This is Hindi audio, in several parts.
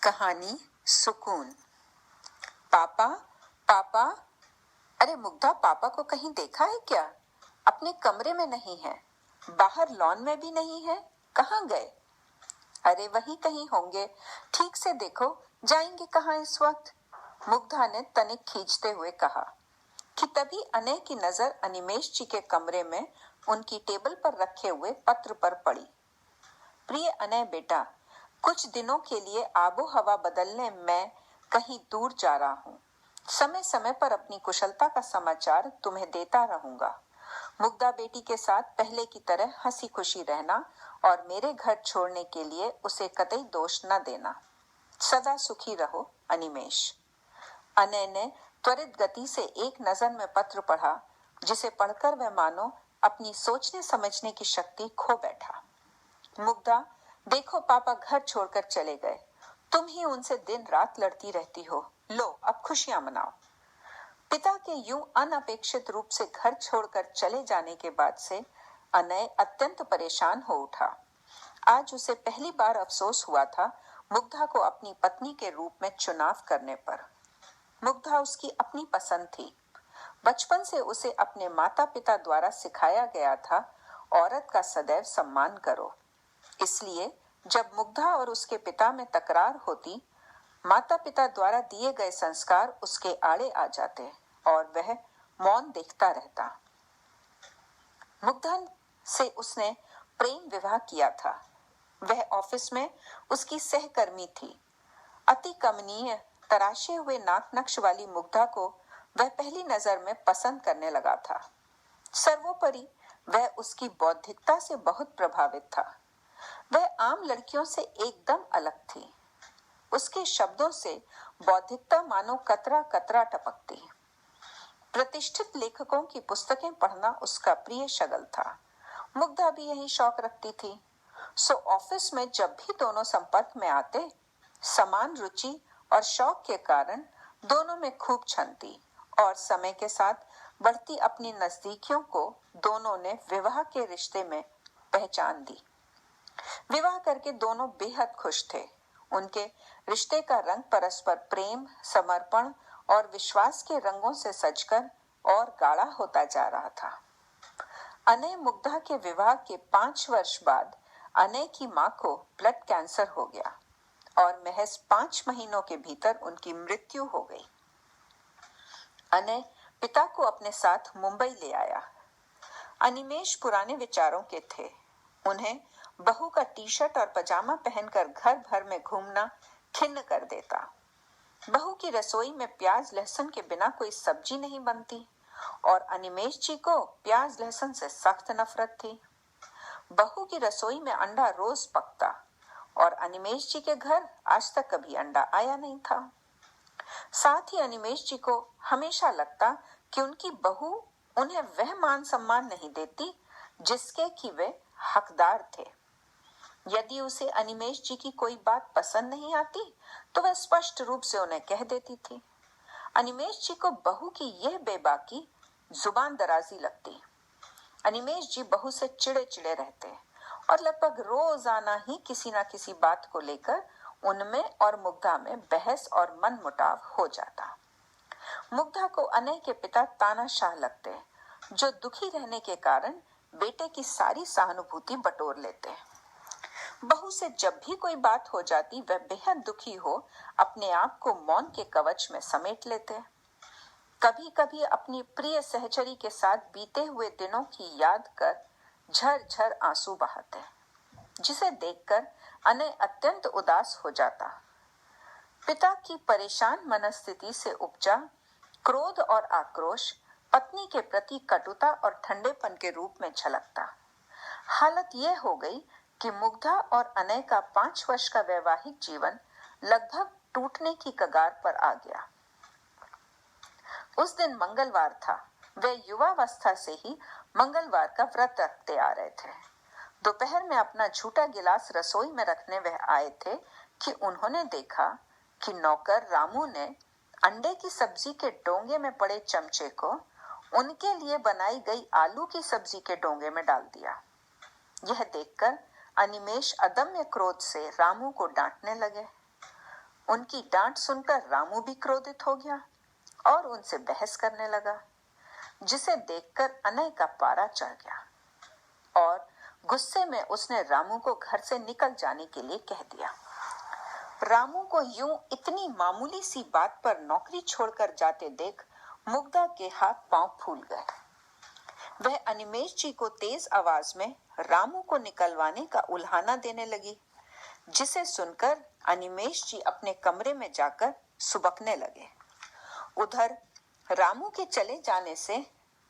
कहानी सुकून। पापा पापा, अरे मुग्धा, पापा को कहीं देखा है क्या? अपने कमरे में नहीं है, बाहर लॉन में भी नहीं है, कहाँ गए? अरे वहीं कहीं होंगे, ठीक से देखो, जाएंगे कहाँ इस वक्त? मुग्धा ने तनिक खींचते हुए कहा कि तभी अनय की नजर अनिमेष जी के कमरे में उनकी टेबल पर रखे हुए पत्र पर पड़ी। प्रिय अनय बेटा, कुछ दिनों के लिए आबो हवा बदलने मैं कहीं दूर जा रहा हूँ। समय समय पर अपनी कुशलता का समाचार तुम्हें देता रहूंगा। मुग्धा बेटी के साथ पहले की तरह हंसी खुशी रहना और मेरे घर छोड़ने के लिए उसे कतई दोष न देना। सदा सुखी रहो, अनिमेष। अनय ने त्वरित गति से एक नजर में पत्र पढ़ा, जिसे पढ़कर वह मानो अपनी सोचने समझने की शक्ति खो बैठा। मुग्धा, देखो पापा घर छोड़कर चले गए, तुम ही उनसे दिन रात लड़ती रहती हो। लो अब खुशियां मनाओ। पिता के यूं अनअपेक्षित रूप से घर छोड़कर चले जाने के बाद से अनय अत्यंत परेशान हो उठा। आज उसे पहली बार अफसोस हुआ था मुग्धा को अपनी पत्नी के रूप में चुनाव करने पर। मुग्धा उसकी अपनी पसंद थी। बचपन से उसे अपने माता पिता द्वारा सिखाया गया था, औरत का सदैव सम्मान करो। इसलिए जब मुग्धा और उसके पिता में तकरार होती, माता पिता द्वारा दिए गए संस्कार उसके आड़े आ जाते और वह मौन देखता रहता। मुग्धा से उसने प्रेम विवाह किया था। वह ऑफिस में उसकी सहकर्मी थी। अति कमनीय तराशे हुए नाक नक्श वाली मुग्धा को वह पहली नजर में पसंद करने लगा था। सर्वोपरि वह उसकी बौद्धिकता से बहुत प्रभावित था। वह आम लड़कियों से एकदम अलग थी। उसके शब्दों से बौद्धिकता मानो कतरा कतरा टपकती। प्रतिष्ठित लेखकों की पुस्तकें पढ़ना उसका प्रिय शगल था। मुग्धा भी यही शौक रखती थी। सो ऑफिस में जब भी दोनों संपर्क में आते, समान रुचि और शौक के कारण दोनों में खूब छनती और समय के साथ बढ़ती अपनी नजदीकियों को दोनों ने विवाह के रिश्ते में पहचान दी। विवाह करके दोनों बेहद खुश थे। उनके रिश्ते का रंग परस्पर प्रेम, समर्पण और विश्वास के रंगों से सजकर और गाढ़ा होता जा रहा था। अनय मुग्धा के विवाह के 5 वर्ष बाद अनय की मां को ब्लड कैंसर हो गया और महज 5 महीनों के भीतर उनकी मृत्यु हो गई। अनय पिता को अपने साथ मुंबई ले आया। अनिमेष पुराने विचारों के थे। उन्हें बहू का टी शर्ट और पजामा पहनकर घर भर में घूमना खिन्न कर देता। बहू की रसोई में प्याज लहसुन के बिना कोई सब्जी नहीं बनती और अनिमेष जी को प्याज लहसुन से सख्त नफरत थी। बहू की रसोई में अंडा रोज पकता और अनिमेष जी के घर आज तक कभी अंडा आया नहीं था। साथ ही अनिमेष जी को हमेशा लगता कि उनकी बहू उन्हें वह मान सम्मान नहीं देती जिसके कि वे हकदार थे। यदि उसे अनिमेष जी की कोई बात पसंद नहीं आती तो वह स्पष्ट रूप से उन्हें कह देती थी। अनिमेष जी को बहू की यह बेबाकी जुबान दराजी लगती। अनिमेष जी बहू से चिड़े चिड़े रहते और लगभग रोजाना ही किसी ना किसी बात को लेकर उनमें और मुग्धा में बहस और मनमुटाव हो जाता। मुग्धा को अनय के पिता तानाशाह लगते, जो दुखी रहने के कारण बेटे की सारी सहानुभूति बटोर लेते। बहू से जब भी कोई बात हो जाती, वह बेहद दुखी हो अपने आप को मौन के कवच में समेट लेते। कभी कभी अपनी प्रिय सहचरी के साथ बीते हुए दिनों की याद कर झरझर आंसू बहाते, जिसे देखकर अनय अत्यंत उदास हो जाता। पिता की परेशान मनस्थिति से उपजा क्रोध और आक्रोश पत्नी के प्रति कटुता और ठंडेपन के रूप में झलकता। हालत यह हो गई कि मुग्धा और अनय का 5 वर्ष का वैवाहिक जीवन लगभग टूटने की कगार पर आ गया। उस दिन मंगलवार था। वे युवावस्था से ही मंगलवार का व्रत रखते आ रहे थे। दोपहर में अपना झूठा गिलास रसोई में रखने वह आए थे कि उन्होंने देखा कि नौकर रामू ने अंडे की सब्जी के डोंगे में पड़े चमचे को उनके लिए बनाई गई आलू की सब्जी के डोंगे में डाल दिया। यह देखकर अनिमेष अदम्य क्रोध से रामू को डांटने लगे। उनकी डांट सुनकर रामू भी क्रोधित हो गया और उनसे बहस करने लगा, जिसे देखकर अनय का पारा चढ़ गया और गुस्से में उसने रामू को घर से निकल जाने के लिए कह दिया। रामू को यूं इतनी मामूली सी बात पर नौकरी छोड़कर जाते देख मुग्धा के हाथ पांव फूल गए। वह अनिमेष जी को तेज आवाज में रामू को निकलवाने का उल्हाना देने लगी, जिसे सुनकर अनिमेष जी अपने कमरे में जाकर सुबकने लगे। उधर रामू के चले जाने से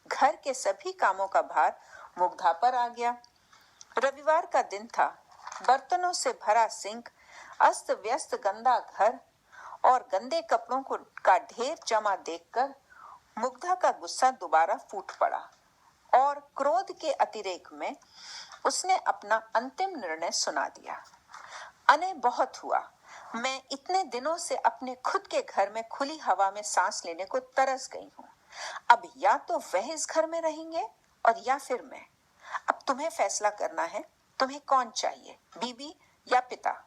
घर के सभी कामों का भार मुग्धा पर आ गया। रविवार का दिन था। बर्तनों से भरा सिंक, अस्त व्यस्त गंदा घर और गंदे कपड़ों का ढेर जमा देखकर मुग्धा का गुस्सा दोबारा फूट पड़ा और क्रोध के अतिरेक में उसने अपना अंतिम निर्णय सुना दिया। अनय, बहुत हुआ। मैं इतने दिनों से अपने खुद के घर में खुली हवा में सांस लेने को तरस गई हूँ। अब या तो वह इस घर में रहेंगे और या फिर मैं। अब तुम्हें फैसला करना है, तुम्हें कौन चाहिए, बीबी या पिता?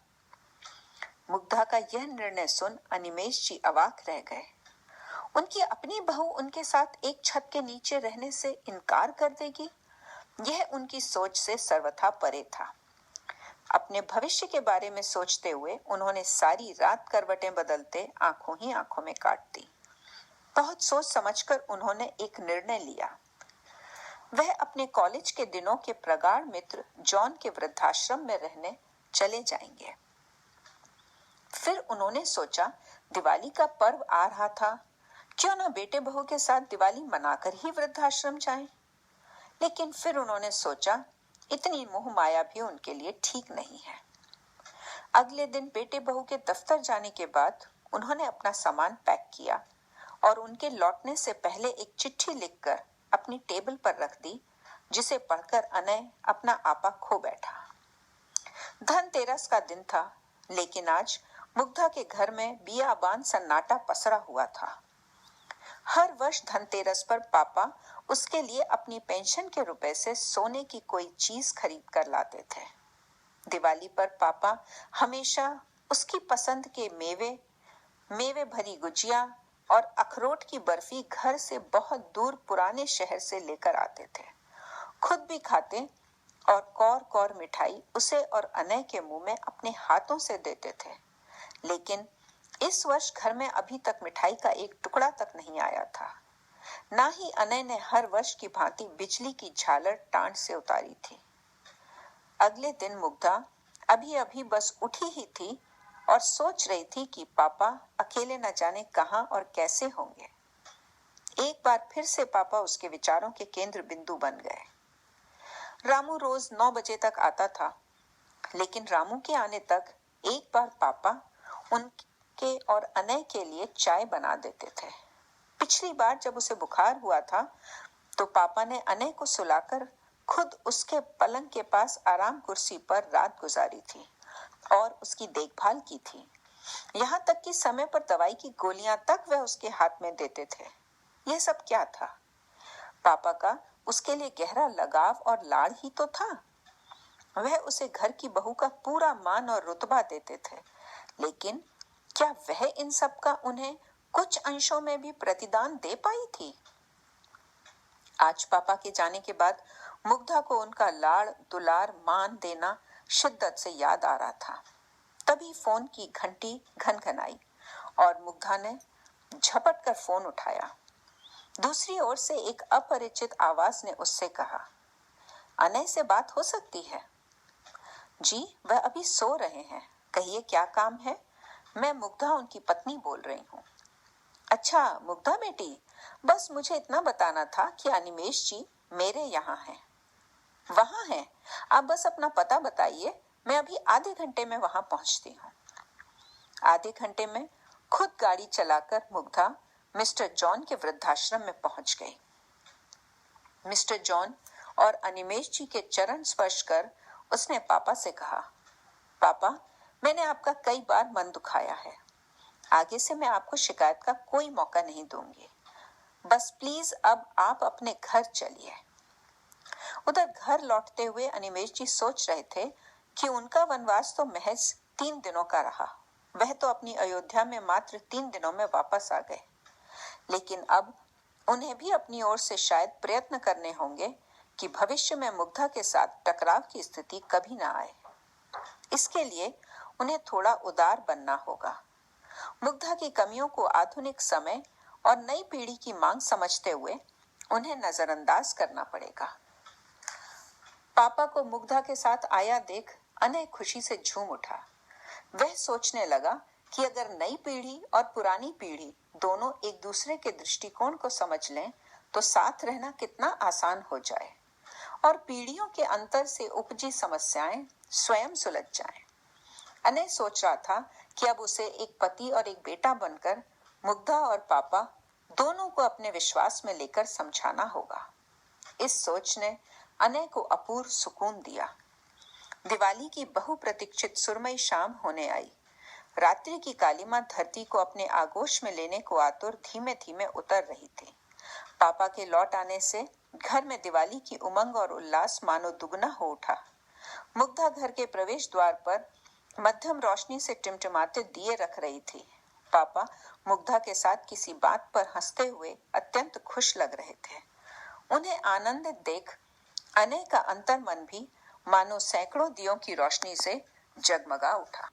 मुग्धा का यह निर्णय सुन अनिमेष जी अवाक रह गए। उनकी अपनी बहू उनके साथ एक छत के नीचे रहने से इनकार कर देगी, यह उनकी सोच से सर्वथा परे था। अपने भविष्य के बारे में सोचते हुए उन्होंने सारी रात करवटें बदलते आंखों ही आंखों में काट दी। बहुत सोच समझकर उन्होंने एक निर्णय लिया। वह अपने कॉलेज के दिनों के प्रगाढ़ मित्र जॉन के वृद्धाश्रम में रहने चले जाएंगे। फिर उन्होंने सोचा, दिवाली का पर्व आ रहा था, क्यों न बेटे बहू के साथ दिवाली मनाकर ही वृद्धाश्रम जाएं। लेकिन फिर उन्होंने सोचा, इतनी मोह माया भी उनके लिए ठीक नहीं है। अगले दिन बेटे बहू के दफ्तर जाने के बाद उन्होंने अपना सामान पैक किया और उनके लौटने से पहले एक चिट्ठी लिखकर अपनी टेबल पर रख दी, जिसे पढ़कर अनय अपना आपा खो बैठा। धनतेरस का दिन था, लेकिन आज मुग्धा के घर में बियाबान सन्नाटा पसरा हुआ था। हर वर्ष धनतेरस पर पापा उसके लिए अपनी पेंशन के रुपए से सोने की कोई चीज खरीद कर लाते थे। दिवाली पर पापा हमेशा उसकी पसंद के मेवे भरी गुजिया और अखरोट की बर्फी घर से बहुत दूर पुराने शहर से लेकर आते थे। खुद भी खाते और कौर कौर मिठाई उसे और अनय के मुंह में अपने हाथों से देते थे। लेकिन इस वर्ष घर में अभी तक मिठाई का एक टुकड़ा तक नहीं आया था। ना ही अनय ने हर वर्ष की भांति बिजली की झालर टांड से उतारी थी। अगले दिन मुग्धा अभी अभी बस उठी ही थी और सोच रही थी कि पापा अकेले न जाने कहां और कैसे होंगे। एक बार फिर से पापा उसके विचारों के केंद्र बिंदु बन गए। रामू रोज 9 बजे तक आता था, लेकिन रामू के आने तक एक बार पापा उनके और अनय के लिए चाय बना देते थे। पिछली बार जब उसे बुखार हुआ था तो पापा ने अनय को सुलाकर खुद उसके पलंग के पास आराम कुर्सी पर रात गुजारी थी और उसकी देखभाल की थी। यहाँ तक कि समय पर दवाई की गोलियां तक वह उसके हाथ में देते थे। यह सब क्या था? पापा का उसके लिए गहरा लगाव और लाड़ ही तो था। वह उसे घर की बहू का पूरा मान और रुतबा देते थे, लेकिन क्या वह इन सब का उन्हें कुछ अंशों में भी प्रतिदान दे पाई थी? आज पापा के जाने के बाद मुग्धा को उनका लाड़ दुलार मान देना शिद्दत से याद आ रहा था। तभी फोन की घंटी घनघनाई और मुग्धा ने झपट कर फोन उठाया। दूसरी ओर से एक अपरिचित आवाज ने उससे कहा, अनय से बात हो सकती है? जी, वह अभी सो रहे हैं। कहिए, क्या काम है? मैं मुग्धा उनकी पत्नी बोल रही हूँ। अच्छा मुग्धा बेटी, बस मुझे इतना बताना था कि अनिमेष जी मेरे यहाँ हैं। वहाँ हैं? आप बस अपना पता बताइए, मैं अभी आधे घंटे में वहाँ पहुँचती हूँ। आधे घंटे में खुद गाड़ी चलाकर मुग्धा मिस्टर जॉन के वृद्धाश्रम में पहुँच गई। मिस्टर जॉन और अनिमेष जी के चरण स्पर्श कर उसने पापा से कहा, पापा, मैंने आपका कई बार मन दुखाया है। आगे से मैं आपको शिकायत का कोई मौका नहीं दूंगी। बस प्लीज अब आप अपने घर चलिए। उधर घर लौटते हुए अनिमेष जी सोच रहे थे कि उनका वनवास तो महज 3 दिनों का रहा वह तो अपनी अयोध्या में मात्र 3 दिनों में वापस आ गए, लेकिन अब उन्हें भी अपनी ओर से शायद प्रयत्न करने होंगे कि भविष्य में मुग्धा के साथ टकराव की स्थिति कभी ना आए। इसके लिए उन्हें थोड़ा उदार बनना होगा। मुग्धा की कमियों को आधुनिक समय और नई पीढ़ी की मांग समझते हुए उन्हें नजरअंदाज करना पड़ेगा। पापा को मुग्धा के साथ आया देख अनय खुशी से झूम उठा। वह सोचने लगा कि अगर नई पीढ़ी और पुरानी पीढ़ी दोनों एक दूसरे के दृष्टिकोण को समझ लें तो साथ रहना कितना आसान हो जाए और पीढ़ियों के अंतर से उपजी समस्याएं स्वयं सुलझ जाएं। अनय सोच रहा था कि अब उसे एक पति और एक बेटा बनकर मुग्धा और पापा दोनों को अपने विश्वास में लेकर समझाना होगा। इस सोच ने अनय को अपूर्व सुकून दिया। दिवाली की बहुप्रतीक्षित सुरमई शाम होने आई। रात्रि की कालीमा धरती को अपने आगोश में लेने को आतुर धीमे धीमे उतर रही थी। पापा के लौट आने से घर में दिवाली की उमंग और उल्लास मानो दुगना हो उठा। मुग्धा घर के प्रवेश द्वार पर मध्यम रोशनी से टिमटिमाते दिए रख रही थी। पापा मुग्धा के साथ किसी बात पर हंसते हुए अत्यंत खुश लग रहे थे। उन्हें आनंदित देख अनय का अंतर्मन भी मानो सैकड़ों दियों की रोशनी से जगमगा उठा।